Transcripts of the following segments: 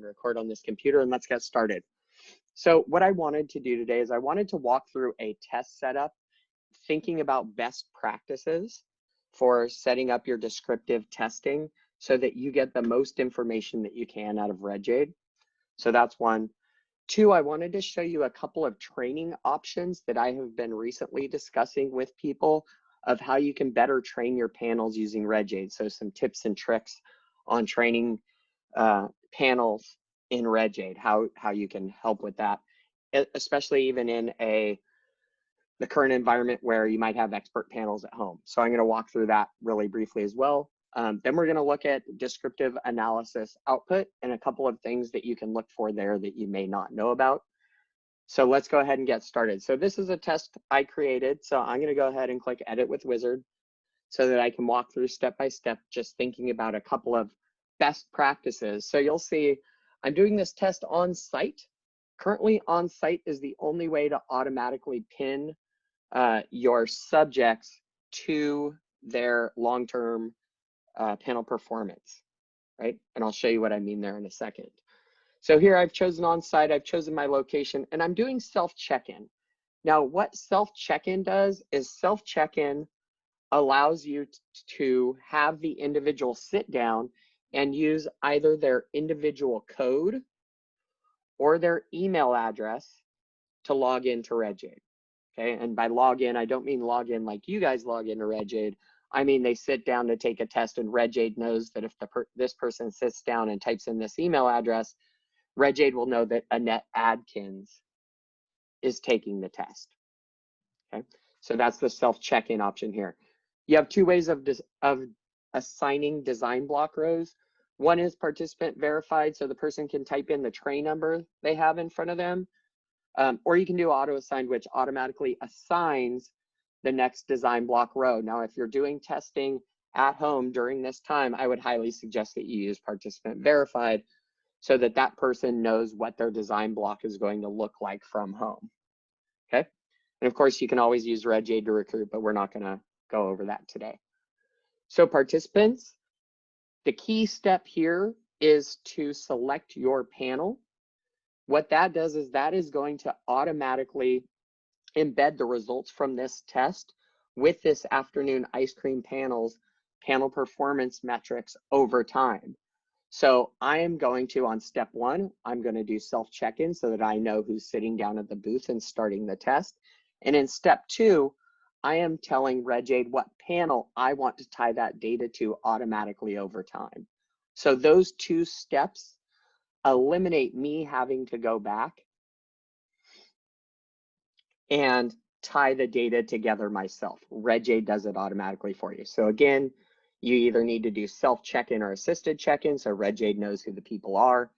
and record on this computer, and let's get started. So what I wanted to do today is I wanted to walk through a test setup, thinking about best practices for setting up your descriptive testing so that you get the most information that you can out of RegJade. So that's one. Two, I wanted to show you a couple of training options that I have been recently discussing with people of how you can better train your panels using RegJade. So some tips and tricks on training panels in RegJade, how you can help with that, especially even in the current environment where you might have expert panels at home. So I'm going to walk through that really briefly as well. Then we're going to look at descriptive analysis output and a couple of things that you can look for there that you may not know about. So let's go ahead and get started. So this is a test I created. So I'm going to go ahead and click Edit with Wizard so that I can walk through step by step, just thinking about a couple of best practices. So you'll see I'm doing this test on site. Currently on site is the only way to automatically pin your subjects to their long-term panel performance, right? And I'll show you what I mean there in a second. So here I've chosen on-site, I've chosen my location, and I'm doing self-check-in. Now what self-check-in does is self-check-in allows you to have the individual sit down and use either their individual code or their email address to log into RegJade. Okay, and by login, I don't mean login like you guys log into RegJade. I mean they sit down to take a test, and RegJade knows that if this person sits down and types in this email address, RegJade will know that Annette Adkins is taking the test. Okay, so that's the self-check-in option here. You have two ways of assigning design block rows. One is participant verified, so the person can type in the tray number they have in front of them. Or you can do auto assigned, which automatically assigns the next design block row. Now, if you're doing testing at home during this time, I would highly suggest that you use participant verified so that that person knows what their design block is going to look like from home. Okay. And of course, you can always use RegJade to recruit, but we're not going to go over that today. So participants, the key step here is to select your panel. What that does is that is going to automatically embed the results from this test with this afternoon ice cream panel's panel performance metrics over time. So I am going to, on step one, I'm going to do self-check-in so that I know who's sitting down at the booth and starting the test. And in step two, I am telling RegJade what panel I want to tie that data to automatically over time. So those two steps eliminate me having to go back and tie the data together myself. RegJade does it automatically for you. So again, you either need to do self-check-in or assisted check-in, so RegJade knows who the people are.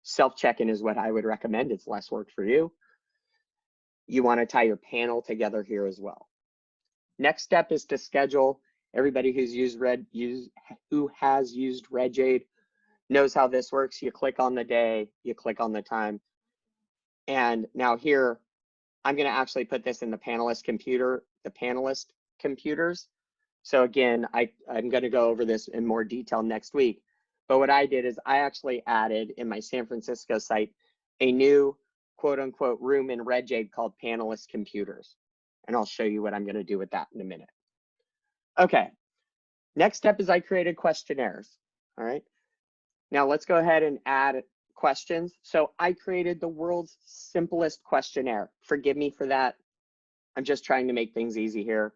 Self-check-in is what I would recommend. It's less work for you. You want to tie your panel together here as well. Next step is to schedule. Everybody who has used RegJade knows how this works. You click on the day, you click on the time. And now here, I'm going to actually put this in the panelist computers. So again, I'm going to go over this in more detail next week. But what I did is I actually added in my San Francisco site a new quote unquote room in RegJade called panelist computers. And I'll show you what I'm going to do with that in a minute. Okay, next step is I created questionnaires. All right. Now let's go ahead and add questions. So I created the world's simplest questionnaire. Forgive me for that. I'm just trying to make things easy here.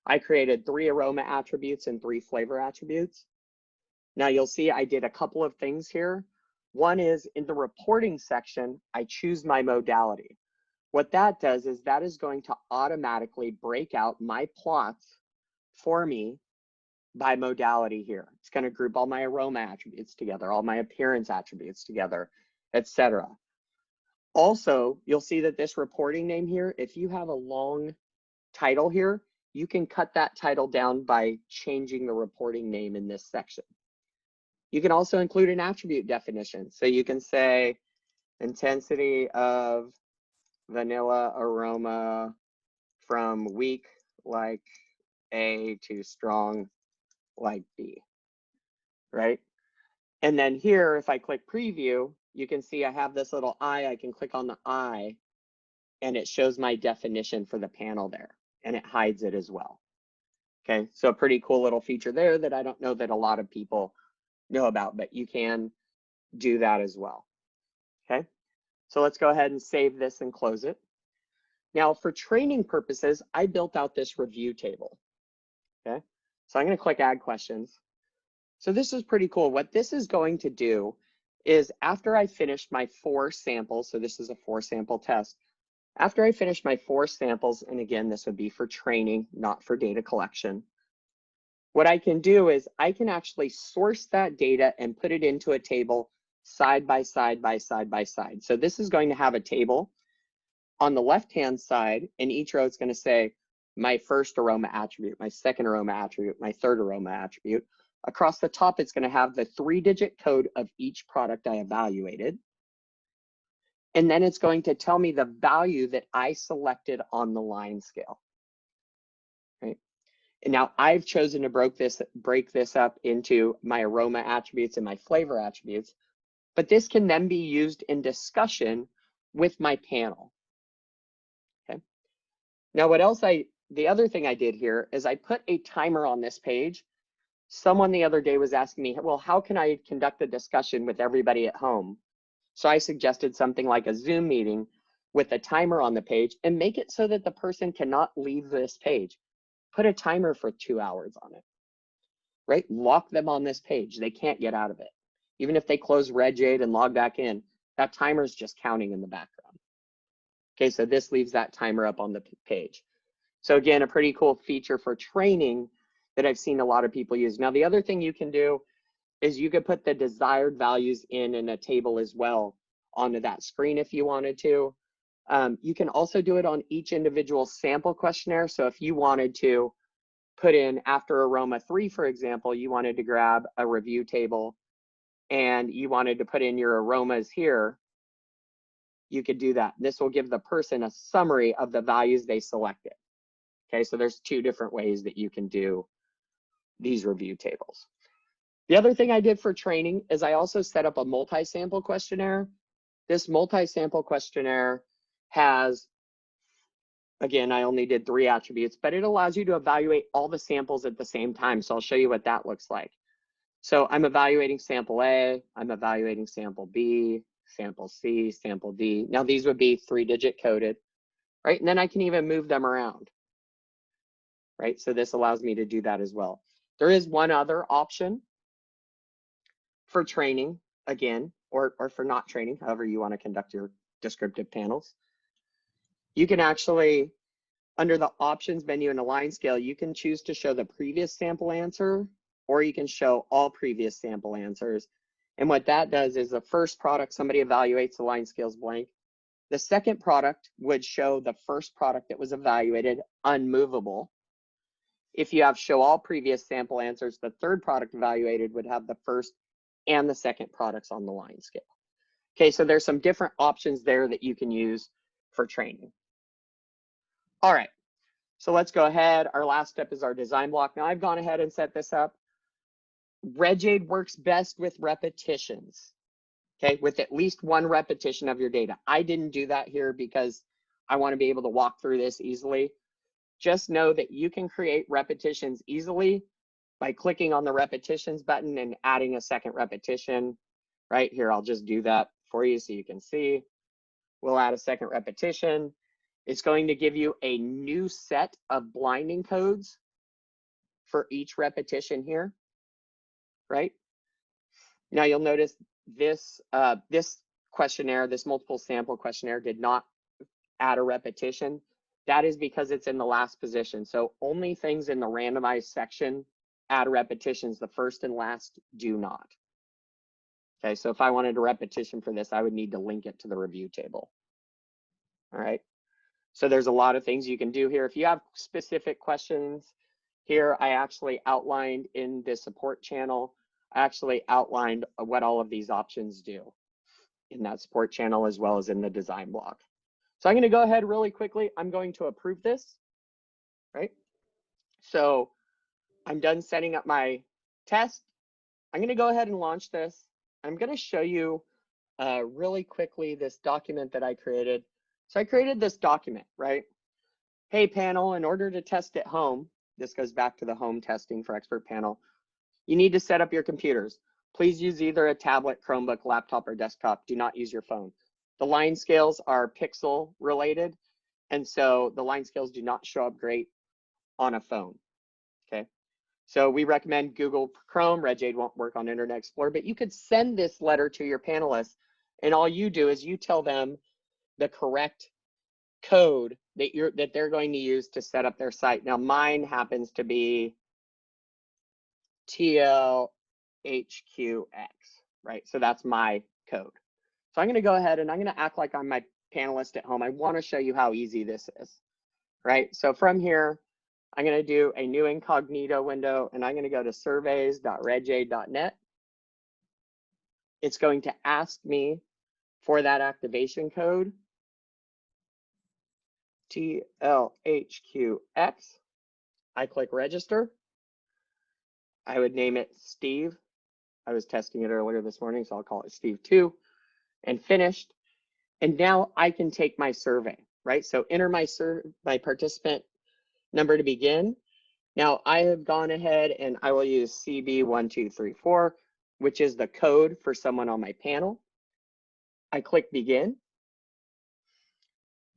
I created 3 aroma attributes and 3 flavor attributes. Now you'll see I did a couple of things here. One is in the reporting section, I choose my modality. What that does is that is going to automatically break out my plots for me by modality here. It's going to group all my aroma attributes together, all my appearance attributes together, etc. Also, you'll see that this reporting name here, if you have a long title here, you can cut that title down by changing the reporting name in this section. You can also include an attribute definition. So you can say intensity of vanilla aroma from weak like A to strong like B, right? And then here, if I click preview, you can see I have this little eye. I can click on the eye and it shows my definition for the panel there, and it hides it as well. Okay, so a pretty cool little feature there that I don't know that a lot of people know about, but you can do that as well. Okay, so let's go ahead and save this and close it. Now for training purposes, I built out this review table. Okay, so I'm going to click add questions. So this is pretty cool. What this is going to do is after I finish my 4 samples, so this is a 4 sample test. After I finish my 4 samples, and again, this would be for training, not for data collection, what I can do is I can actually source that data and put it into a table side by side by side by side. So this is going to have a table on the left-hand side, and each row is going to say my first aroma attribute, my second aroma attribute, my third aroma attribute. Across the top, it's going to have the 3-digit code of each product I evaluated. And then it's going to tell me the value that I selected on the line scale. Right? And now I've chosen to break this up into my aroma attributes and my flavor attributes, but this can then be used in discussion with my panel. Okay. Now the other thing I did here is I put a timer on this page. Someone the other day was asking me, well, how can I conduct a discussion with everybody at home? So I suggested something like a Zoom meeting with a timer on the page and make it so that the person cannot leave this page. Put a timer for 2 hours on it, right? Lock them on this page. They can't get out of it. Even if they close Reggade and log back in, that timer is just counting in the background. Okay, so this leaves that timer up on the page. So again, a pretty cool feature for training that I've seen a lot of people use. Now, the other thing you can do is you could put the desired values in a table as well onto that screen if you wanted to. You can also do it on each individual sample questionnaire. So if you wanted to put in after aroma 3, for example, you wanted to grab a review table and you wanted to put in your aromas here, you could do that. This will give the person a summary of the values they selected. Okay, so there's 2 different ways that you can do these review tables. The other thing I did for training is I also set up a multi-sample questionnaire. This multi-sample questionnaire has, again, I only did 3 attributes, but it allows you to evaluate all the samples at the same time. So I'll show you what that looks like. So I'm evaluating sample A, I'm evaluating sample B, sample C, sample D. Now these would be 3-digit coded, right? And then I can even move them around, right? So this allows me to do that as well. There is one other option for training, again, or for not training, however you want to conduct your descriptive panels. You can actually, under the options menu in the line scale, you can choose to show the previous sample answer, or you can show all previous sample answers. And what that does is the first product somebody evaluates, the line scale is blank. The second product would show the first product that was evaluated unmovable. If you have show all previous sample answers, the third product evaluated would have the first and the second products on the line scale. Okay, so there's some different options there that you can use for training. All right, so let's go ahead. Our last step is our design block. Now I've gone ahead and set this up. Reggade works best with repetitions, okay, with at least 1 repetition of your data. I didn't do that here because I want to be able to walk through this easily. Just know that you can create repetitions easily by clicking on the repetitions button and adding a second repetition. Right here, I'll just do that for you so you can see. We'll add a second repetition. It's going to give you a new set of blinding codes for each repetition here, right? Now you'll notice this, this questionnaire, this multiple sample questionnaire did not add a repetition. That is because it's in the last position. So only things in the randomized section add repetitions, the first and last do not. Okay, so if I wanted a repetition for this, I would need to link it to the review table. All right, so there's a lot of things you can do here. If you have specific questions here, I actually outlined in the support channel, I actually outlined what all of these options do in that support channel as well as in the design block. So I'm going to go ahead really quickly. I'm going to approve this, right? So I'm done setting up my test. I'm going to go ahead and launch this. I'm going to show you really quickly this document that I created. So I created this document, right? Hey panel, in order to test at home, this goes back to the home testing for expert panel, you need to set up your computers. Please use either a tablet, Chromebook, laptop, or desktop. Do not use your phone. The line scales are pixel related, and so the line scales do not show up great on a phone, okay? So we recommend Google Chrome. Regjade won't work on Internet Explorer, but you could send this letter to your panelists, and all you do is you tell them the correct code that they're going to use to set up their site. Now mine happens to be TLHQX, right? So that's my code. So I'm going to go ahead and I'm going to act like I'm my panelist at home. I want to show you how easy this is, right? So from here, I'm going to do a new incognito window, and I'm going to go to surveys.regjade.net. It's going to ask me for that activation code, TLHQX. I click register. I would name it Steve. I was testing it earlier this morning, so I'll call it Steve 2, and finished. And now I can take my survey, right? So enter my participant number to begin. Now I have gone ahead and I will use CB1234, which is the code for someone on my panel. I click begin.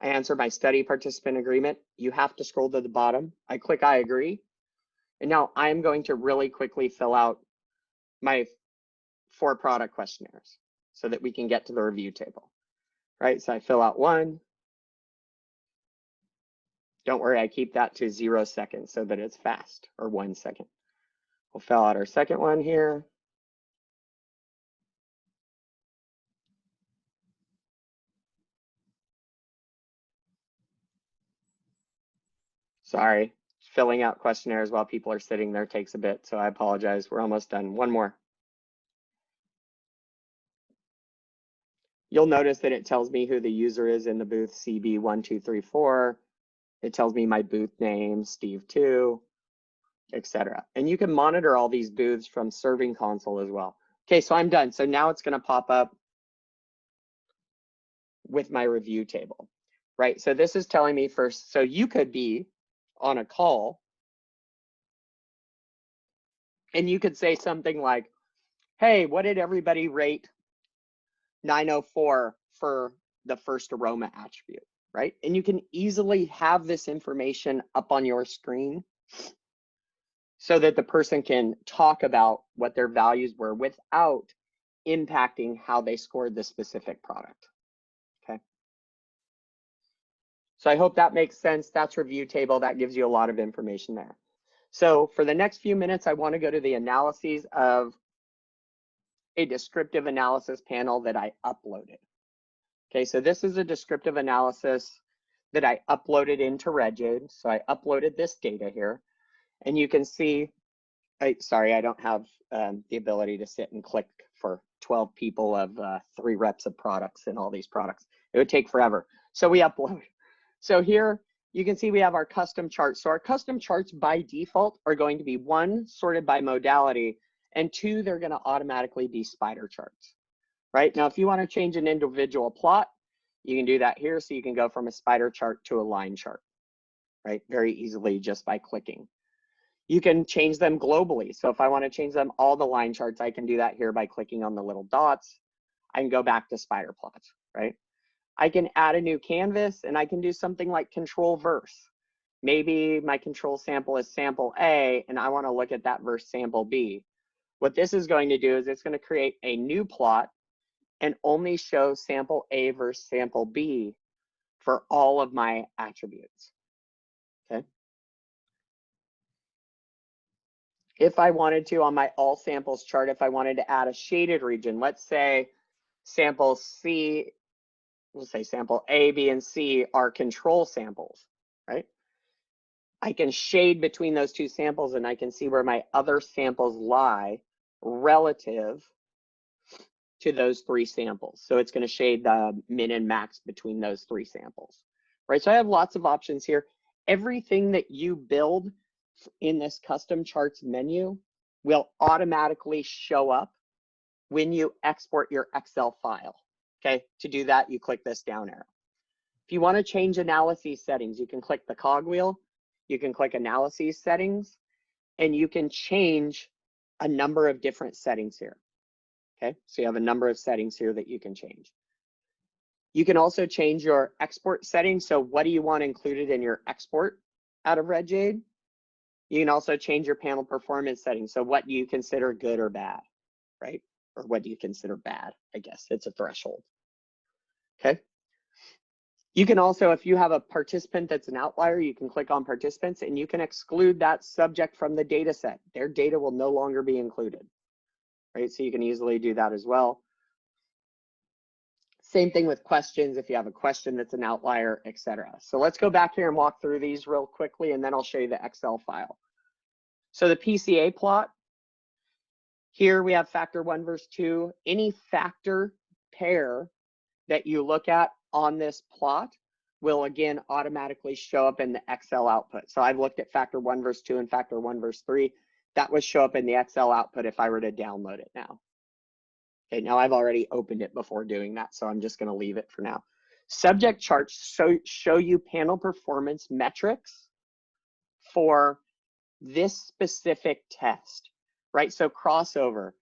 I answer my study participant agreement. You have to scroll to the bottom. I click I agree. And now I'm going to really quickly fill out my 4 product questionnaires so that we can get to the review table, right? So I fill out one. Don't worry, I keep that to 0 seconds so that it's fast, or 1 second. We'll fill out our second one here. Sorry, filling out questionnaires while people are sitting there takes a bit, so I apologize. We're almost done. One more. You'll notice that it tells me who the user is in the booth, CB1234. It tells me my booth name, Steve2, etc. And you can monitor all these booths from Serving Console as well. Okay, so I'm done. So now it's going to pop up with my review table, right? So this is telling me first, so you could be on a call and you could say something like, hey, what did everybody rate 904 for the first aroma attribute, right? And you can easily have this information up on your screen so that the person can talk about what their values were without impacting how they scored the specific product, okay? So I hope that makes sense. That's review table. That gives you a lot of information there. So for the next few minutes, I want to go to the analyses of a descriptive analysis panel that I uploaded. Okay, so this is a descriptive analysis that I uploaded into Regjade. So I uploaded this data here, and you can see, sorry, I don't have the ability to sit and click for 12 people of 3 reps of products and all these products. It would take forever. So we upload. So here you can see we have our custom charts. So our custom charts by default are going to be 1, sorted by modality, and 2, they're going to automatically be spider charts, right? Now, if you want to change an individual plot, you can do that here. So you can go from a spider chart to a line chart, right? Very easily just by clicking. You can change them globally. So if I want to change them all the line charts, I can do that here by clicking on the little dots. I can go back to spider plots, right? I can add a new canvas and I can do something like control verse. Maybe my control sample is sample A and I want to look at that versus sample B. What this is going to do is it's going to create a new plot and only show sample A versus sample B for all of my attributes, okay? If I wanted to, on my all samples chart, if I wanted to add a shaded region, let's say sample C, we'll say sample A, B, and C are control samples, right? I can shade between those 2 samples and I can see where my other samples lie relative to those 3 samples. So it's going to shade the min and max between those 3 samples, right? So I have lots of options here. Everything that you build in this custom charts menu will automatically show up when you export your Excel file. Okay, to do that, you click this down arrow. If you want to change analysis settings, you can click the cogwheel, you can click analysis settings, and you can change a number of different settings here. Okay, so you have a number of settings here that you can change. You can also change your export settings. So what do you want included in your export out of RedJade? You can also change your panel performance settings. So what do you consider good or bad, right? Or what do you consider bad? I guess it's a threshold. Okay. You can also, if you have a participant that's an outlier, you can click on participants and you can exclude that subject from the data set. Their data will no longer be included, right? So you can easily do that as well. Same thing with questions, if you have a question that's an outlier, etc. So let's go back here and walk through these real quickly, and then I'll show you the Excel file. So the PCA plot, here we have factor 1 versus 2. Any factor pair that you look at on this plot will again automatically show up in the Excel output. So I've looked at factor 1 versus 2 and factor 1 versus 3. That would show up in the Excel output if I were to download it now. Okay, now I've already opened it before doing that, so I'm just going to leave it for now. Subject charts show you panel performance metrics for this specific test, right? So crossover.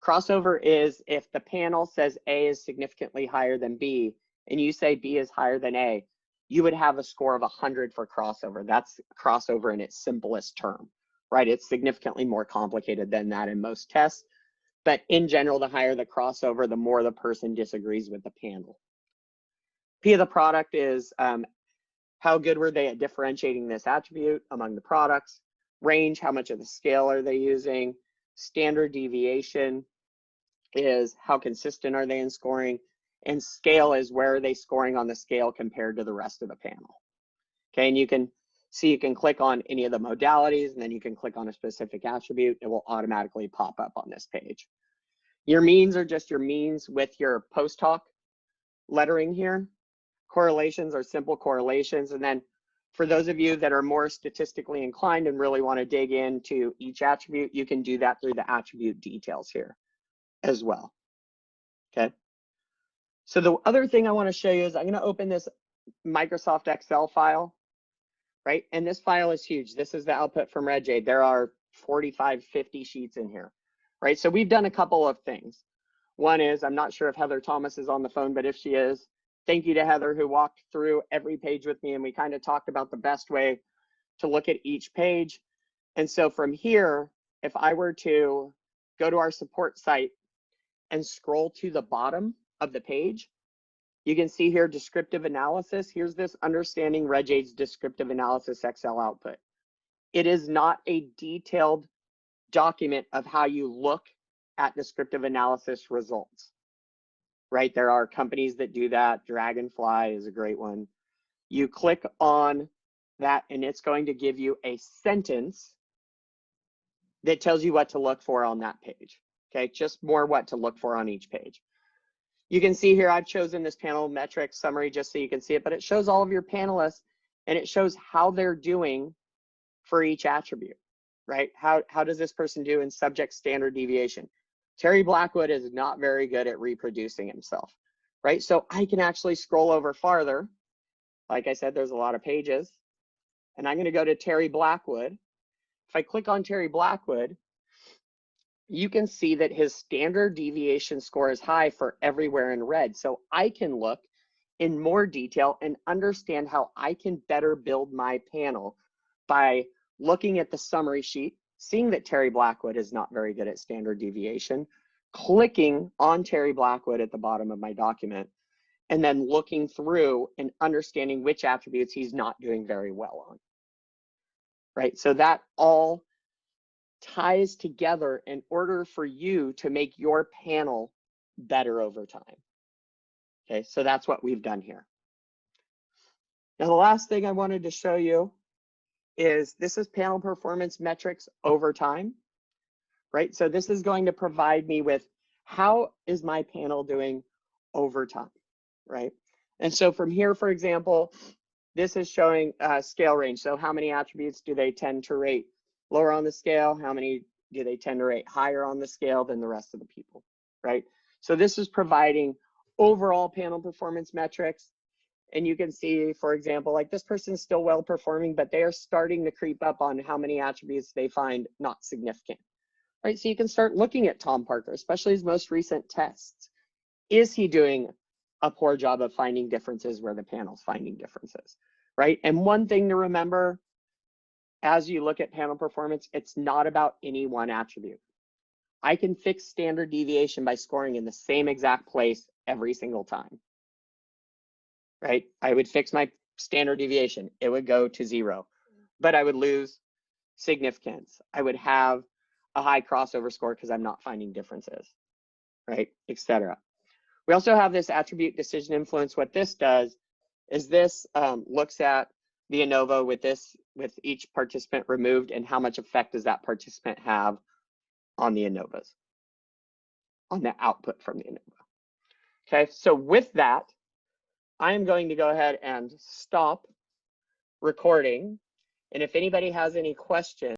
Crossover is if the panel says A is significantly higher than B, and you say B is higher than A, you would have a score of 100 for crossover. That's crossover in its simplest term, right? It's significantly more complicated than that in most tests. But in general, the higher the crossover, the more the person disagrees with the panel. P of the product is how good were they at differentiating this attribute among the products. Range, how much of the scale are they using. Standard deviation is how consistent are they in scoring. And scale is where are they scoring on the scale compared to the rest of the panel. Okay, and you can see you can click on any of the modalities, and then you can click on a specific attribute. It will automatically pop up on this page. Your means are just your means with your post hoc lettering here. Correlations are simple correlations. And then for those of you that are more statistically inclined and really want to dig into each attribute, you can do that through the attribute details here as well. Okay. So the other thing I want to show you is I'm going to open this Microsoft Excel file. Right, and this file is huge. This is the output from RedJade. There are 45, 50 sheets in here, right? So we've done a couple of things. One is, I'm not sure if Heather Thomas is on the phone, but if she is, thank you to Heather who walked through every page with me, and we kind of talked about the best way to look at each page. And so from here, if I were to go to our support site and scroll to the bottom of the page, you can see here descriptive analysis. Here's this understanding RedJade's descriptive analysis Excel output. It is not a detailed document of how you look at descriptive analysis results, right? There are companies that do that. Dragonfly is a great one. You click on that and it's going to give you a sentence that tells you what to look for on that page. Okay, just more what to look for on each page. You can see here, I've chosen this panel metrics summary just so you can see it, but it shows all of your panelists and it shows how they're doing for each attribute, right? How does this person do in subject standard deviation? Terry Blackwood is not very good at reproducing himself, right? So I can actually scroll over farther. Like I said, there's a lot of pages, and I'm going to go to Terry Blackwood. If I click on Terry Blackwood, you can see that his standard deviation score is high for everywhere in red. So I can look in more detail and understand how I can better build my panel by looking at the summary sheet, seeing that Terry Blackwood is not very good at standard deviation, clicking on Terry Blackwood at the bottom of my document, and then looking through and understanding which attributes he's not doing very well on, right? So that all ties together in order for you to make your panel better over time. Okay, so that's what we've done here. Now, the last thing I wanted to show you is this is panel performance metrics over time, right? So this is going to provide me with how is my panel doing over time, right? And so from here, for example, this is showing scale range. So how many attributes do they tend to rate lower on the scale? How many do they tend to rate higher on the scale than the rest of the people? right? So this is providing overall panel performance metrics. And you can see, for example, like this person is still well performing, but they are starting to creep up on how many attributes they find not significant, right? So you can start looking at Tom Parker, especially his most recent tests. Is he doing a poor job of finding differences where the panel's finding differences, right? And one thing to remember as you look at panel performance, it's not about any one attribute. I can fix standard deviation by scoring in the same exact place every single time, right? I would fix my standard deviation. It would go to 0, but I would lose significance. I would have a high crossover score because I'm not finding differences, right, etc. We also have this attribute decision influence. What this does is this looks at the ANOVA with each participant removed and how much effect does that participant have on the ANOVAs, on the output from the ANOVA. Okay, so with that, I am going to go ahead and stop recording. And if anybody has any questions,